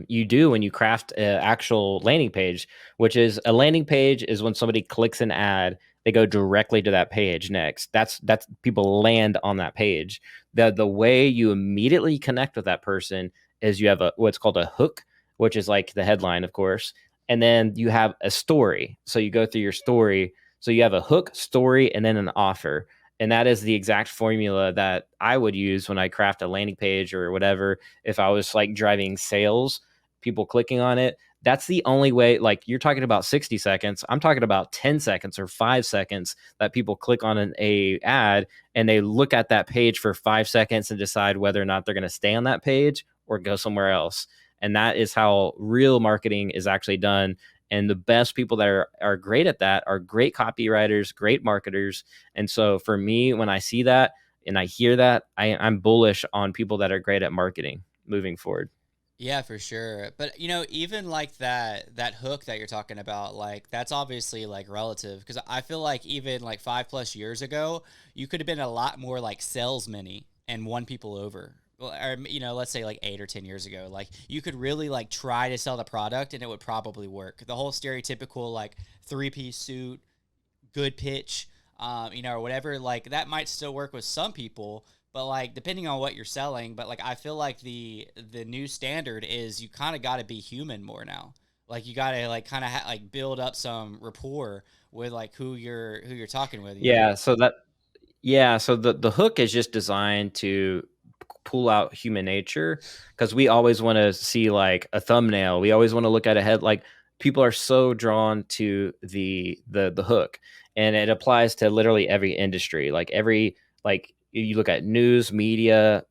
you do when you craft an actual landing page, which is a landing page is when somebody clicks an ad, they go directly to that page next. That's people land on that page. The way you immediately connect with that person is you have a what's called a hook, which is like the headline, of course, and then you have a story. So you go through your story. So you have a hook, story, and then an offer, and that is the exact formula that I would use when I craft a landing page or whatever. If I was like driving sales, people clicking on it, that's the only way. Like you're talking about 60 seconds. I'm talking about 10 seconds or 5 seconds that people click on a ad and they look at that page for 5 seconds and decide whether or not they're going to stay on that page or go somewhere else. And that is how real marketing is actually done. And the best people that are great at that are great copywriters, great marketers. And so for me, when I see that and I hear that, I'm bullish on people that are great at marketing moving forward. Yeah, for sure. But even like that hook that you're talking about, like that's obviously like relative, because I feel like even like 5+ years ago, you could have been a lot more like salesman-y. and won people over. Or let's say like 8 or 10 years ago, like you could really like try to sell the product and it would probably work. The whole stereotypical like 3-piece suit, good pitch, or whatever, like that might still work with some people, but like depending on what you're selling. But like I feel like the new standard is you kind of got to be human more now. Like you got to like kind of like build up some rapport with like who you're talking with, Yeah, so the hook is just designed to pull out human nature, because we always want to see like a thumbnail. We always want to look at a head. Like, people are so drawn to the hook, and it applies to literally every industry. Like you look at news, media,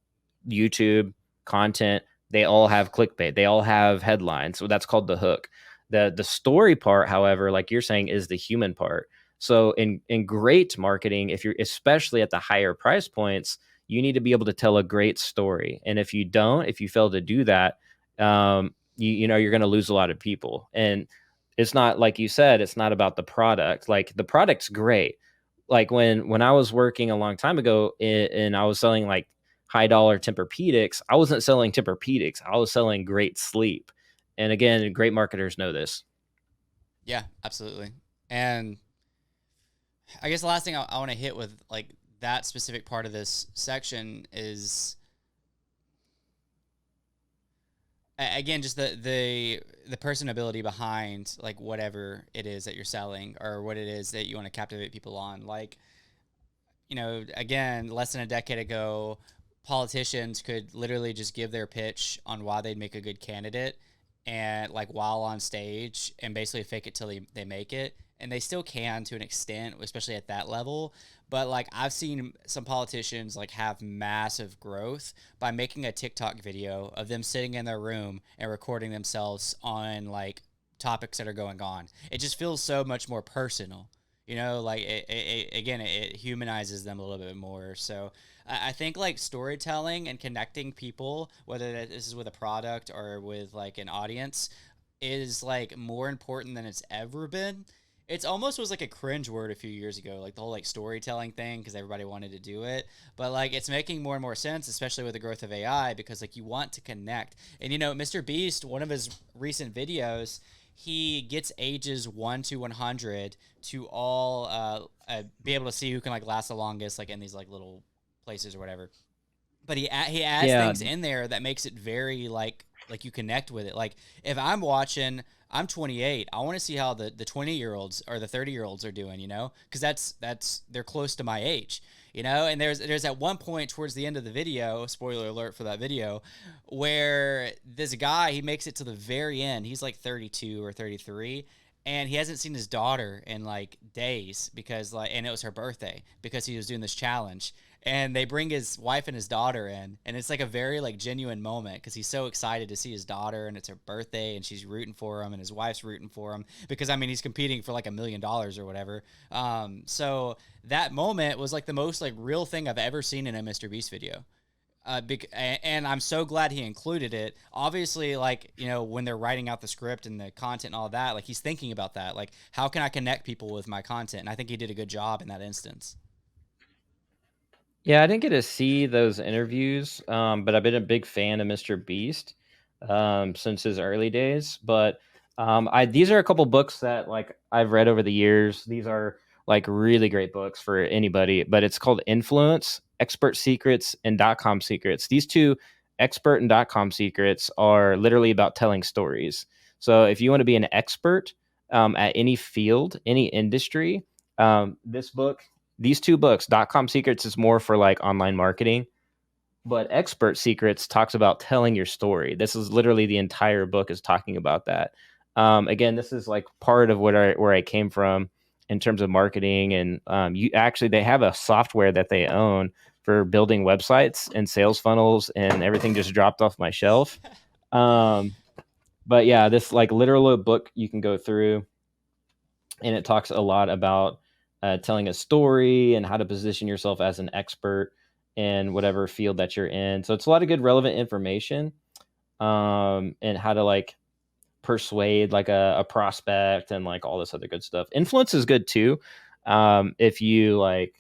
YouTube, content, they all have clickbait. They all have headlines. So that's called the hook. The story part, however, like you're saying, is the human part. So in great marketing, if you're especially at the higher price points, you need to be able to tell a great story. And if you fail to do that, you're going to lose a lot of people. And it's not, like you said, it's not about the product. Like, the product's great. Like, when I was working a long time ago, and I was selling like high dollar Tempur-Pedics, I wasn't selling Tempur-Pedics. I was selling great sleep. And again, great marketers know this. Yeah, absolutely. And I guess the last thing I want to hit with like that specific part of this section is again just the personability behind like whatever it is that you're selling or what it is that you want to captivate people on. Like, again, less than a decade ago, politicians could literally just give their pitch on why they'd make a good candidate and like while on stage and basically fake it till they make it. And they still can to an extent, especially at that level. But like I've seen some politicians like have massive growth by making a TikTok video of them sitting in their room and recording themselves on like topics that are going on. It just feels so much more personal. Like again, it humanizes them a little bit more. So I think like storytelling and connecting people, whether this is with a product or with like an audience, is like more important than it's ever been. It's almost was like a cringe word a few years ago, like the whole like storytelling thing, because everybody wanted to do it. But like it's making more and more sense, especially with the growth of AI, because like you want to connect. And Mr. Beast, one of his recent videos, he gets ages 1 to 100 to all be able to see who can like last the longest, like in these like little places or whatever. But he adds Yeah. things in there that makes it very like you connect with it. Like if I'm watching, I'm 28. I want to see how the 20-year-olds or the 30-year-olds are doing, because that's they're close to my age, And there's at one point towards the end of the video, spoiler alert for that video, where this guy, he makes it to the very end. He's like 32 or 33, and he hasn't seen his daughter in like days because like, and it was her birthday because he was doing this challenge. And they bring his wife and his daughter in, and it's like a very like genuine moment because he's so excited to see his daughter, and it's her birthday, and she's rooting for him, and his wife's rooting for him because I mean he's competing for like $1 million or whatever. So that moment was like the most like real thing I've ever seen in a Mr. Beast video. And I'm so glad he included it. Obviously, like, when they're writing out the script and the content and all that, like he's thinking about that. Like, how can I connect people with my content? And I think he did a good job in that instance. Yeah, I didn't get to see those interviews, but I've been a big fan of Mr. Beast since his early days. But I these are a couple books that like I've read over the years. These are like really great books for anybody. But it's called Influence, Expert Secrets, and .com Secrets. These two, Expert and .com Secrets, are literally about telling stories. So if you want to be an expert at any field, any industry, this book these two books, .com Secrets is more for like online marketing, but Expert Secrets talks about telling your story. This is literally the entire book is talking about that. Again, this is like part of where I came from in terms of marketing, and they have a software that they own for building websites and sales funnels, and everything just dropped off my shelf. Um, but yeah, this like literal book you can go through, and it talks a lot about telling a story and how to position yourself as an expert in whatever field that you're in. So it's a lot of good relevant information, and how to like persuade like a prospect and like all this other good stuff. Influence is good too. If you like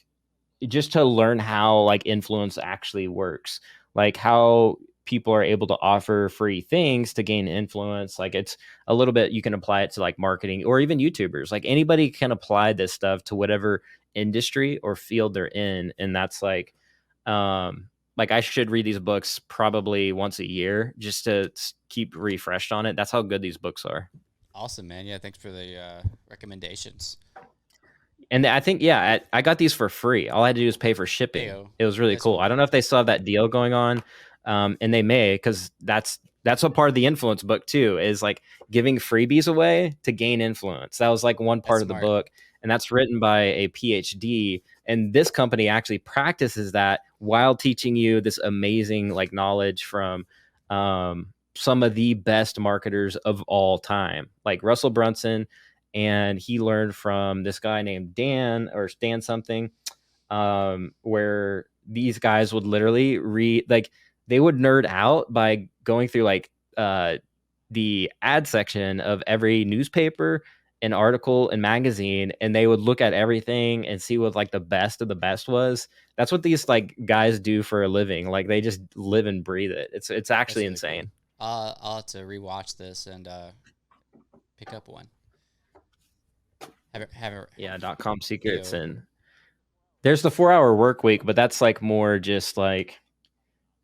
just to learn how like influence actually works, like how people are able to offer free things to gain influence. Like it's a little bit, you can apply it to like marketing or even YouTubers. Like anybody can apply this stuff to whatever industry or field they're in. And that's like I should read these books probably once a year just to keep refreshed on it. That's how good these books are. Awesome, man. Yeah, thanks for the recommendations. And I think, yeah, I got these for free. All I had to do was pay for There you shipping. go. It was really That's cool. I cool. don't know if they still have that deal going on, and they may, because that's what part of the influence book too is, like giving freebies away to gain influence. That was like one That's part of the smart. book, and that's written by a PhD. And this company actually practices that while teaching you this amazing like knowledge from some of the best marketers of all time, like Russell Brunson, and he learned from this guy named Dan or Stan something, where these guys would literally read, like they would nerd out by going through like the ad section of every newspaper and article and magazine, and they would look at everything and see what like the best of the best was. That's what these like guys do for a living. Like they just live and breathe it. It's That's actually really cool. insane. I'll have to rewatch this and pick up one. Have it. Yeah, .com There you secrets. go. And there's the 4 hour work week, but that's like more just like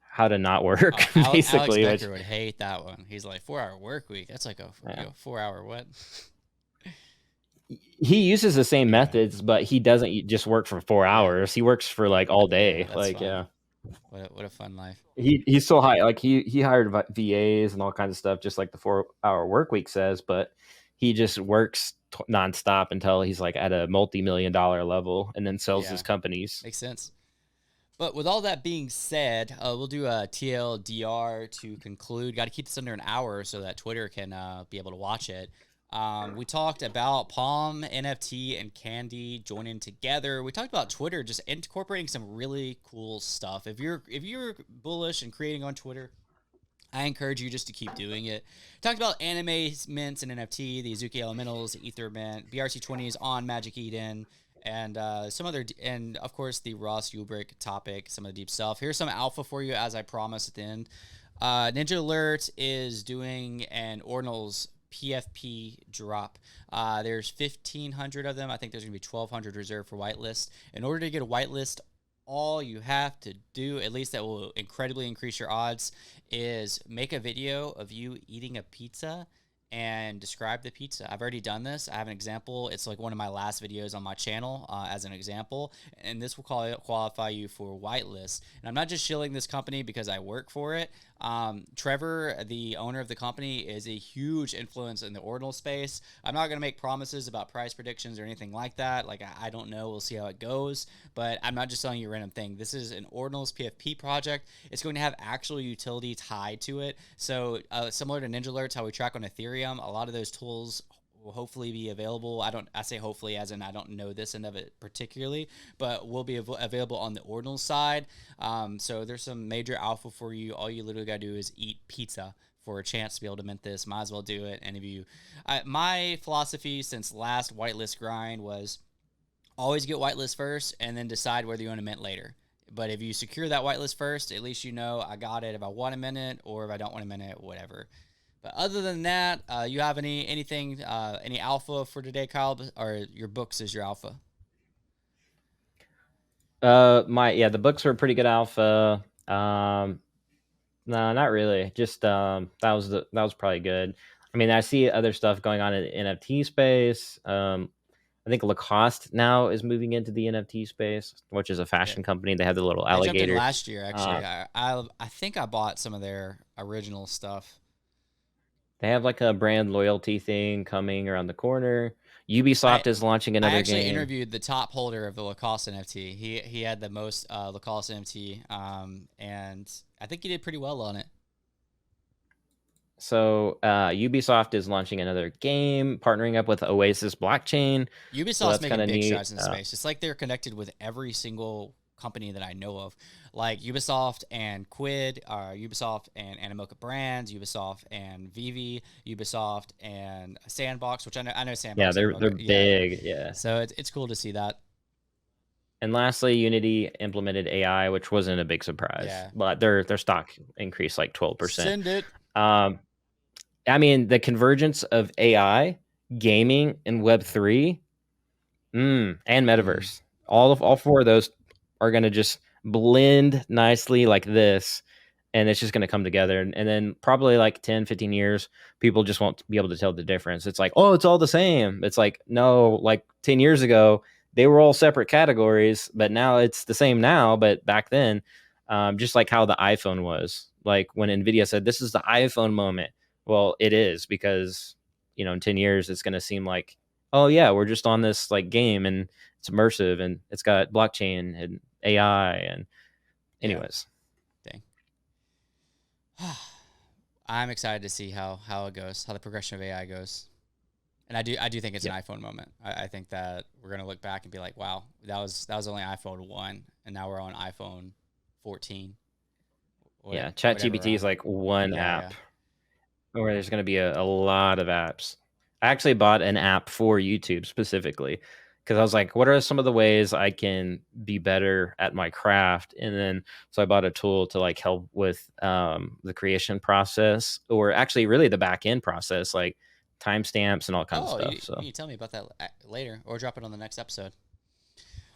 how to not work, Oh, Alex basically. Which Becker would hate that one. He's like 4 hour work week. That's like a yeah. 4 hour what? He uses the same Yeah, methods, but he doesn't just work for 4 hours. He works for like all yeah, day. that's Like fun. yeah, What a fun life. he's so high. Like he hired VAs and all kinds of stuff, just like the 4 hour work week says. But he just works nonstop until he's like at a multi-million-dollar level, and then sells Yeah, his companies. makes sense. But with all that being said, we'll do a TLDR to conclude. Got to keep this under an hour so that Twitter can be able to watch it. We talked about Palm, NFT, and Candy joining together. We talked about Twitter just incorporating some really cool stuff. If you're bullish and creating on Twitter, I encourage you just to keep doing it. Talked about anime, mints, and NFT, the Azuki Elementals, Ether Mint, BRC20s on Magic Eden, and some other, and of course the Ross Ulbrick topic, some of the deep stuff. Here's some alpha for you, as I promised at the end. Ninja Alert is doing an Ordinals PFP drop. There's 1,500 of them. I think there's going to be 1,200 reserved for whitelist. In order to get a whitelist, all you have to do, at least that will incredibly increase your odds, is make a video of you eating a pizza and describe the pizza. I've already done this. I have an example. It's like one of my last videos on my channel as an example, and this will qualify you for whitelist. And I'm not just shilling this company because I work for it. Trevor, the owner of the company, is a huge influence in the ordinal space. I'm not going to make promises about price predictions or anything like that. Like, I don't know. We'll see how it goes. But I'm not just telling you a random thing. This is an Ordinals PFP project. It's going to have actual utility tied to it. So similar to Ninja Alerts, how we track on Ethereum, a lot of those tools will hopefully be available. I say hopefully as in I don't know this end of it particularly, but will be available on the Ordinal side. So there's some major alpha for you. All you literally got to do is eat pizza for a chance to be able to mint this. Might as well do it. And if you, my philosophy since last whitelist grind was always get whitelist first and then decide whether you want to mint later. But if you secure that whitelist first, at least you know I got it if I want a minute or if I don't want a minute, whatever. But other than that, you have anything, any alpha for today, Kyle, or your books is your alpha? The books were pretty good alpha. No, not really. Just that was probably good. I mean, I see other stuff going on in the NFT space. I think Lacoste now is moving into the NFT space, which is a Yeah, fashion company. They have the little I jumped in alligator. last year Uh, actually. I think I bought some of their original stuff. they have like a brand loyalty thing coming around the corner. I Ubisoft is launching I another actually game. interviewed the top holder of the Lacoste NFT. He had the most Lacoste NFT, and I think he did pretty well on it. So Ubisoft is launching another game, partnering up with Oasis Blockchain. So Ubisoft's that's kind making of big neat. strides in the space. It's like they're connected with every single company that I know of, like Ubisoft and Quid, Ubisoft and Animoca Brands, Ubisoft and Vivi, Ubisoft and Sandbox, which I know Yeah, Sandbox. they're Yeah, yeah. big. Yeah. So it's cool to see that. And lastly, Unity implemented AI, which wasn't a big surprise, Yeah. but their stock increased like 12%. Send it. Um, I mean, the convergence of AI, gaming, and Web3, and metaverse, all four of those are going to just blend nicely like this, and it's just going to come together. And then probably like 10, 15 years, people just won't be able to tell the difference. It's like, oh, it's all the same. It's like, no, like 10 years ago, they were all separate categories, but now it's the same now. But back then, just like how the iPhone was, like when NVIDIA said, this is the iPhone moment. Well, it is, because, in 10 years, it's going to seem like, oh yeah, we're just on this like game, and it's immersive, and it's got blockchain and AI. And Yeah. anyways, Dang. I'm excited to see how it goes, how the progression of AI goes. And I do think it's yep. an iPhone moment. I think that we're gonna look back and be like, wow, that was only iPhone 1, and now we're on iPhone 14. Yeah, Whatever we're ChatGPT is on. like one Yeah. app, or there's going to be a lot of apps. I actually bought an app for YouTube specifically, because I was like, what are some of the ways I can be better at my craft? And then, so I bought a tool to like help with the creation process, or actually really the back end process, like timestamps and all kinds of Oh, stuff. you So need to tell me about that later, or drop it on the next episode.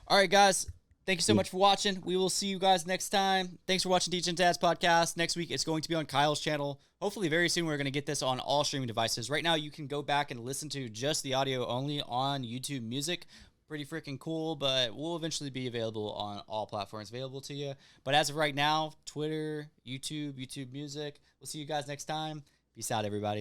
All right, guys. Thank you so much for watching. We will see you guys next time. Thanks for watching Teach and Dad's podcast. Next week, it's going to be on Kyle's channel. Hopefully, very soon, we're going to get this on all streaming devices. Right now, you can go back and listen to just the audio only on YouTube Music. Pretty freaking cool, but we'll eventually be available on all platforms available to you. But as of right now, Twitter, YouTube Music. We'll see you guys next time. Peace out, everybody.